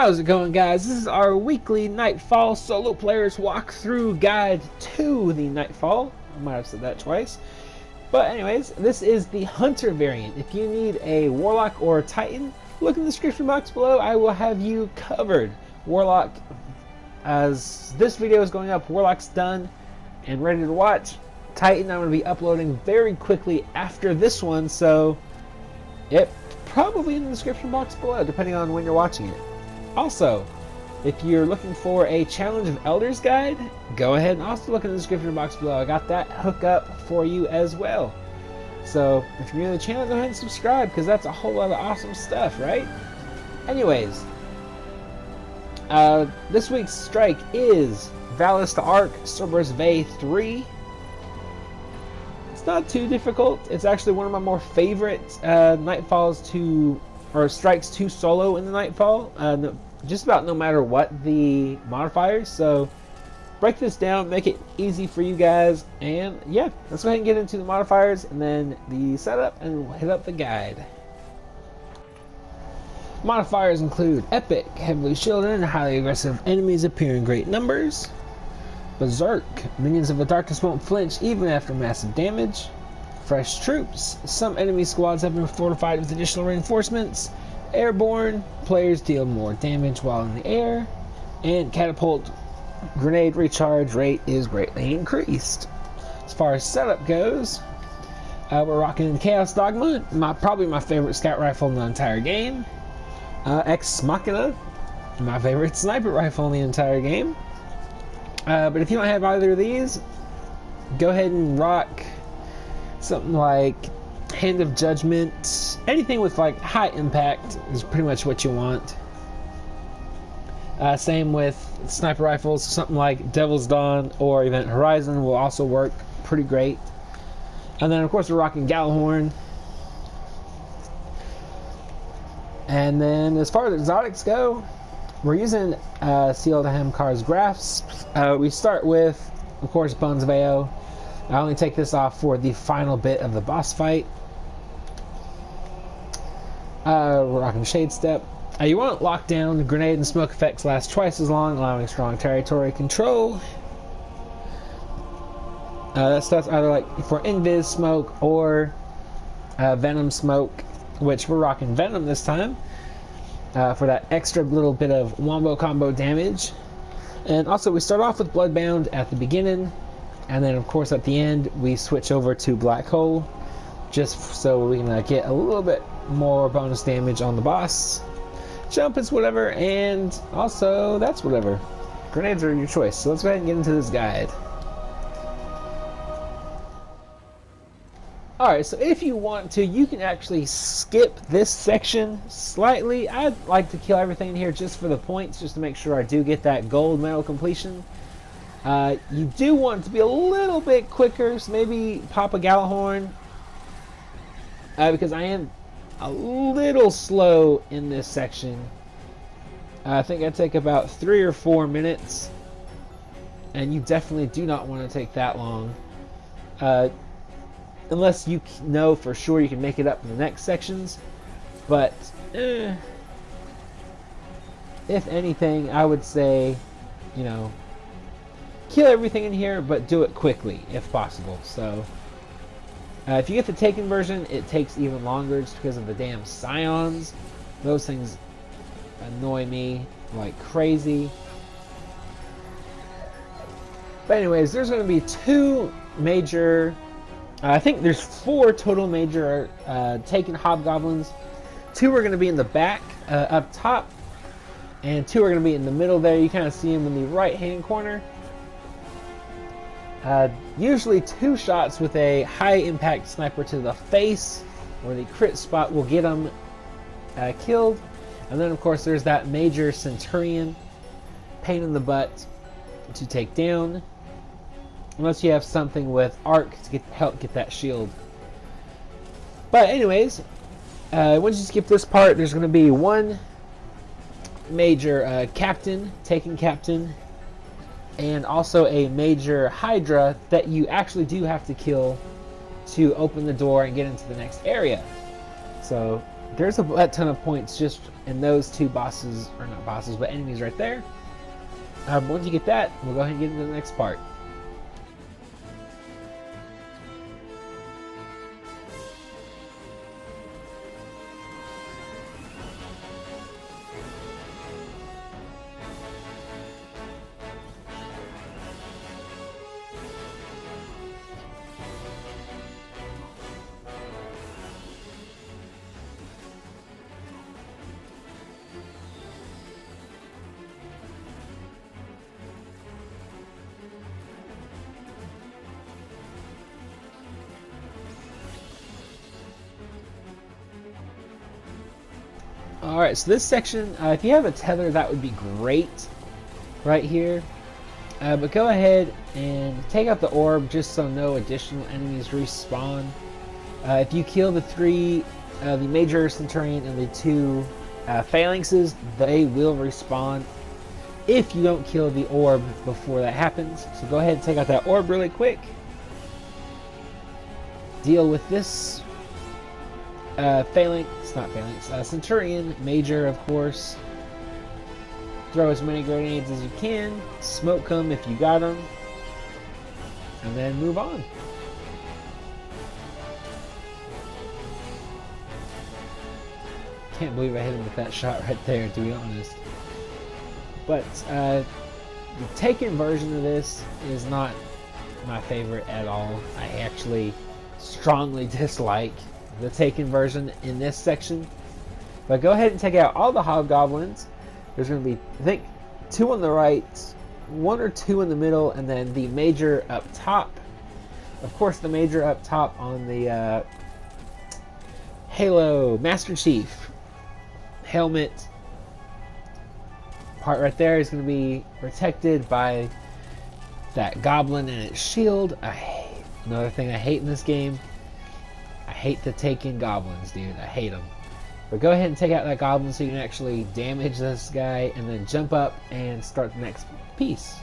How's it going, guys? This is our weekly Nightfall solo players walkthrough guide to the Nightfall. I might have said that twice. But anyways, this is the Hunter variant. If you need a Warlock or a Titan, look in the description box below. I will have you covered. Warlock, as this video is going up, Warlock's done and ready to watch. Titan, I'm going to be uploading very quickly after this one, so yep, probably in the description box below, depending on when you're watching it. Also, if you're looking for a Challenge of Elders guide, go ahead and also look in the description box below. I got that hookup for you as well. So if you're new to the channel, go ahead and subscribe, because that's a whole lot of awesome stuff, right? Anyways, this week's strike is Valis the Arc, Cerberus Vae lll. It's not too difficult. It's actually one of my more favorite Nightfalls strikes to solo in the Nightfall. Just about no matter what the modifiers. So break this down, make it easy for you guys, and yeah, let's go ahead and get into the modifiers and then the setup, and we'll hit up the guide. Modifiers include Epic, heavily shielded and highly aggressive enemies appear in great numbers. Berserk, minions of the darkness won't flinch even after massive damage. Fresh troops, some enemy squads have been fortified with additional reinforcements. Airbourne, players deal more damage while in the air. And Catapult, grenade recharge rate is greatly increased. As far as setup goes, we're rocking Chaos Dogma, probably my favorite scout rifle in the entire game. Ex Machina, my favorite sniper rifle in the entire game. But if you don't have either of these, go ahead and rock something like Hand of Judgment. Anything with like high impact is pretty much what you want. Same with sniper rifles. Something like Devil's Dawn or Event Horizon will also work pretty great. And then of course we're rocking Gallahorn. And then as far as exotics go, we're using Seal to Hamkar's Grasp. We start with, of course, Bones of AO. I only take this off for the final bit of the boss fight. We're rocking Shade Step. You want Lockdown. Grenade and smoke effects last twice as long, allowing strong territory control. That stuff's either like for Invis Smoke or Venom Smoke, which we're rocking Venom this time for that extra little bit of wombo combo damage. And also we start off with Bloodbound at the beginning, and then of course at the end we switch over to Black Hole, just so we can get a little bit more bonus damage on the boss. Jump is whatever, and also that's whatever. Grenades are your choice. So let's go ahead and get into this guide. Alright, so if you want to, you can actually skip this section slightly. I'd like to kill everything in here just for the points, just to make sure I do get that gold medal completion. You do want it to be a little bit quicker, so maybe pop a Gallahorn, because I am a little slow in this section. I think I take about 3 or 4 minutes, and you definitely do not want to take that long. Unless you know for sure you can make it up in the next sections. But, if anything, I would say, kill everything in here, but do it quickly, if possible. So, if you get the Taken version, it takes even longer just because of the damn Scions. Those things annoy me like crazy. But anyways, there's going to be 2 major... I think there's 4 total major Taken Hobgoblins. 2 are going to be in the back, up top, and 2 are going to be in the middle there. You kind of see them in the right-hand corner. Usually 2 shots with a high-impact sniper to the face, or the crit spot will get them killed. And then, of course, there's that major Centurion, pain in the butt to take down. Unless you have something with arc to help get that shield. But anyways, once you skip this part, there's going to be 1 major captain, Taken captain, and also a major Hydra that you actually do have to kill to open the door and get into the next area. So there's a ton of points just in those two bosses, or not bosses, but enemies right there. Once you get that, we'll go ahead and get into the next part. Alright, so this section, if you have a tether, that would be great right here. But go ahead and take out the orb just so no additional enemies respawn. If you kill the the major centurion and the two phalanxes, they will respawn if you don't kill the orb before that happens. So go ahead and take out that orb really quick. Deal with this centurion, major, of course. Throw as many grenades as you can, smoke them if you got them, and then move on. Can't believe I hit him with that shot right there, to be honest. But the Taken version of this is not my favorite at all. I actually strongly dislike the Taken version in this section. But go ahead and take out all the hobgoblins. There's going to be, I think, 2 on the right, 1 or 2 in the middle, and then the major up top. Of course, the major up top on the Halo Master Chief helmet part right there is going to be protected by that goblin and its shield. Another thing I hate in this game, I hate the Taken goblins, dude. I hate them. But go ahead and take out that goblin so you can actually damage this guy, and then jump up and start the next piece.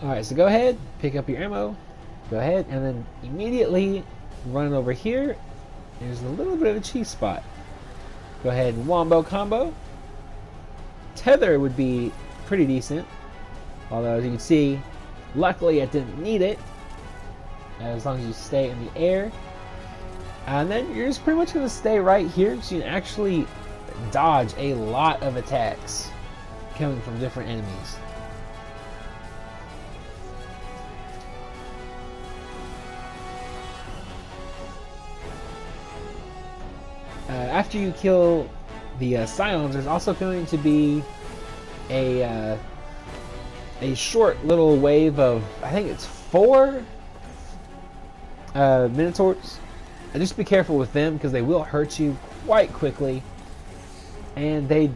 Alright, so go ahead, pick up your ammo, go ahead, and then immediately run over here. There's a little bit of a cheese spot. Go ahead and wombo combo. Tether would be pretty decent, although as you can see, luckily I didn't need it, as long as you stay in the air. And then you're just pretty much going to stay right here so you can actually dodge a lot of attacks coming from different enemies. After you kill the Scions, there's also going to be a short little wave of, I think it's 4 Minotaurs. And just be careful with them because they will hurt you quite quickly, and they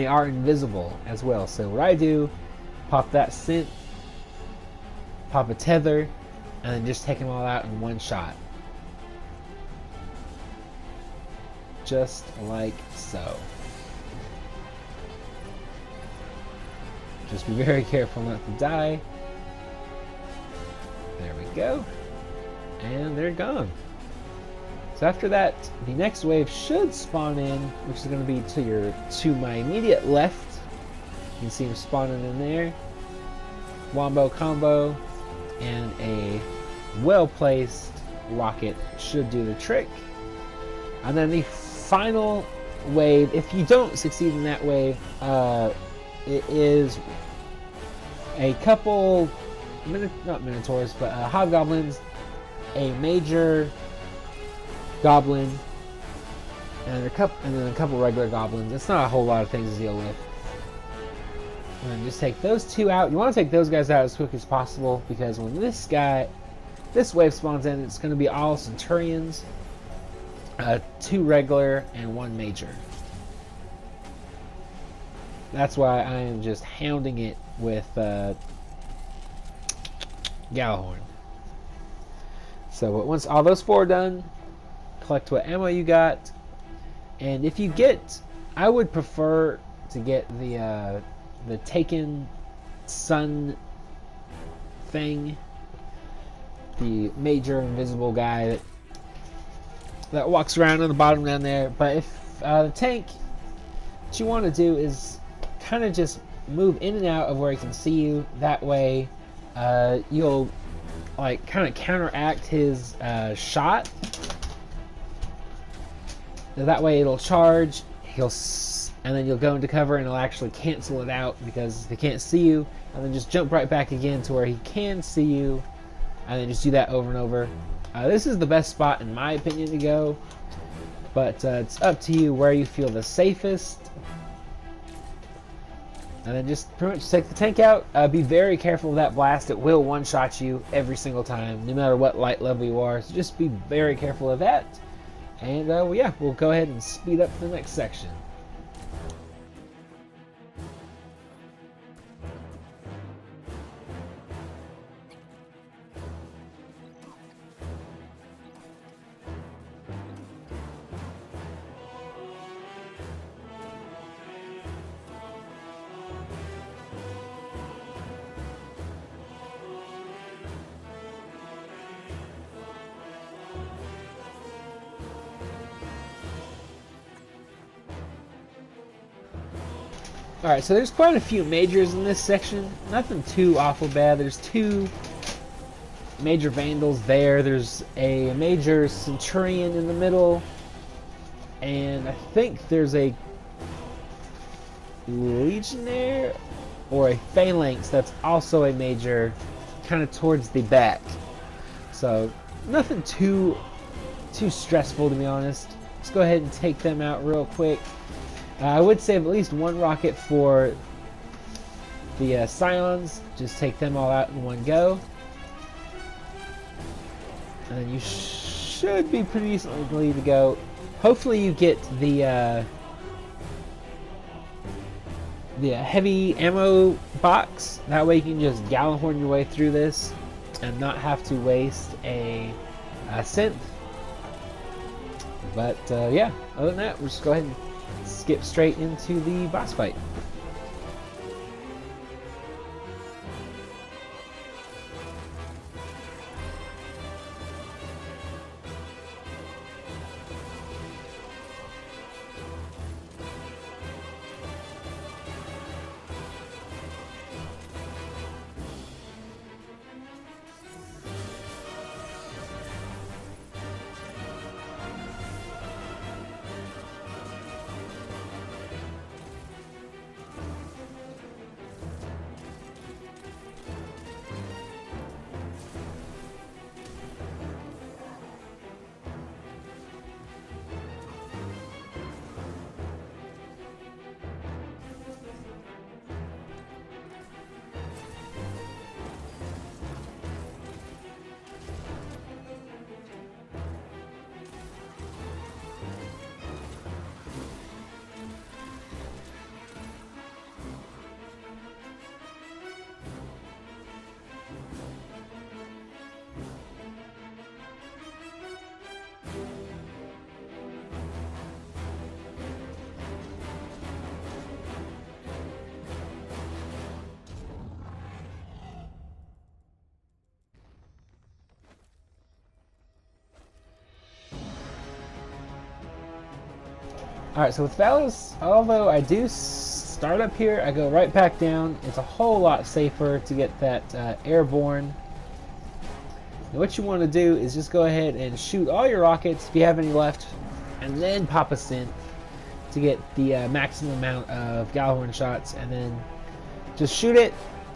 are invisible as well. So what I do, pop that scent, pop a tether, and then just take them all out in one shot. Just like so. Just be very careful not to die. There we go. And they're gone. So after that, the next wave should spawn in, which is going to be to my immediate left. You can see them spawning in there. Wombo combo and a well-placed rocket should do the trick. And then the final wave, if you don't succeed in that wave, it is a couple, not Minotaurs, but Hobgoblins, a major goblin, and then a couple regular goblins. It's not a whole lot of things to deal with. And then just take those 2 out. You want to take those guys out as quick as possible, because when this wave spawns in, it's going to be all Centurions. 2 regular and 1 major. That's why I am just hounding it with Gjallarhorn. So once all those 4 are done, collect what ammo you got, and if you get, I would prefer to get the Taken Sun thing, the major invisible guy that walks around on the bottom down there. But if the tank, what you want to do is kind of just move in and out of where he can see you. That way, you'll like kind of counteract his shot. That way, it'll charge. And then you'll go into cover, and it'll actually cancel it out because they can't see you. And then just jump right back again to where he can see you, and then just do that over and over. This is the best spot, in my opinion, to go. But it's up to you where you feel the safest. And then just pretty much take the tank out. Be very careful of that blast. It will one-shot you every single time, no matter what light level you are. So just be very careful of that. And well, yeah, we'll go ahead and speed up the next section. Alright, so there's quite a few majors in this section. Nothing too awful bad. There's 2 major vandals there. There's a major centurion in the middle. And I think there's a legionnaire or a phalanx that's also a major kind of towards the back. So nothing too stressful, to be honest. Let's go ahead and take them out real quick. I would save at least 1 rocket for the Scions. Just take them all out in one go. And then you should be pretty decently to go. Hopefully you get the heavy ammo box. That way you can just Gjallarhorn your way through this and not have to waste a synth. But yeah, other than that, we'll just go ahead and skip straight into the boss fight. Alright, so with Valis, although I do start up here, I go right back down. It's a whole lot safer to get that Airbourne. And what you want to do is just go ahead and shoot all your rockets, if you have any left, and then pop a synth to get the maximum amount of Gjallarhorn shots, and then just shoot it,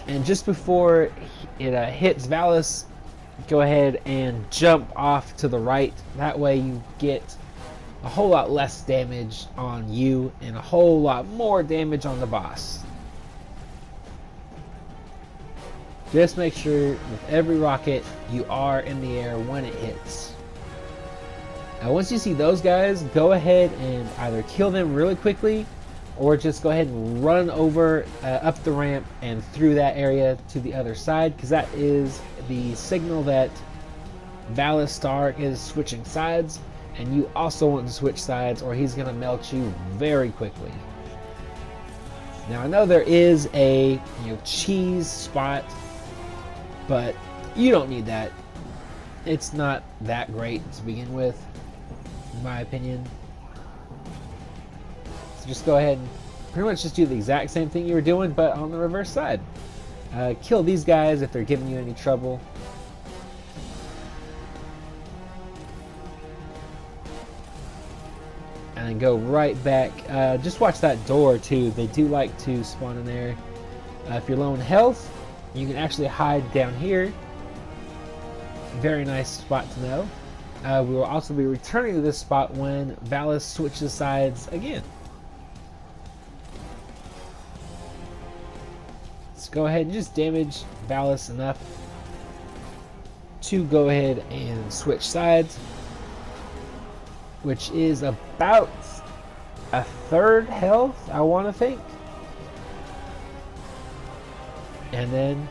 and just before it hits Valis, go ahead and jump off to the right. That way you get a whole lot less damage on you and a whole lot more damage on the boss. Just make sure with every rocket you are in the air when it hits. Once you see those guys, go ahead and either kill them really quickly or just go ahead and run over up the ramp and through that area to the other side, because that is the signal that Valis Star is switching sides, and you also want to switch sides or he's going to melt you very quickly. Now I know there is a cheese spot, but you don't need that. It's not that great to begin with, in my opinion. So just go ahead and pretty much just do the exact same thing you were doing, but on the reverse side. Kill these guys if they're giving you any trouble. And then go right back. Just watch that door too. They do like to spawn in there. If you're low in health, you can actually hide down here. Very nice spot to know. We will also be returning to this spot when Valis switches sides again. Let's go ahead and just damage Valis enough to go ahead and switch sides, which is about a third health, I want to think. And then,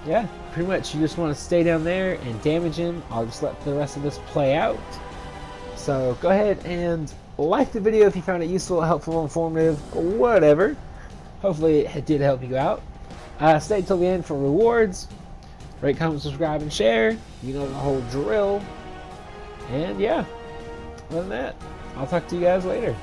yeah, pretty much you just want to stay down there and damage him. I'll just let the rest of this play out. So go ahead and like the video if you found it useful, helpful, informative, whatever. Hopefully it did help you out. Stay till the end for rewards. Rate, comment, subscribe, and share. You know the whole drill. And yeah, other than that, I'll talk to you guys later.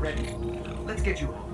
ready. Let's get you home.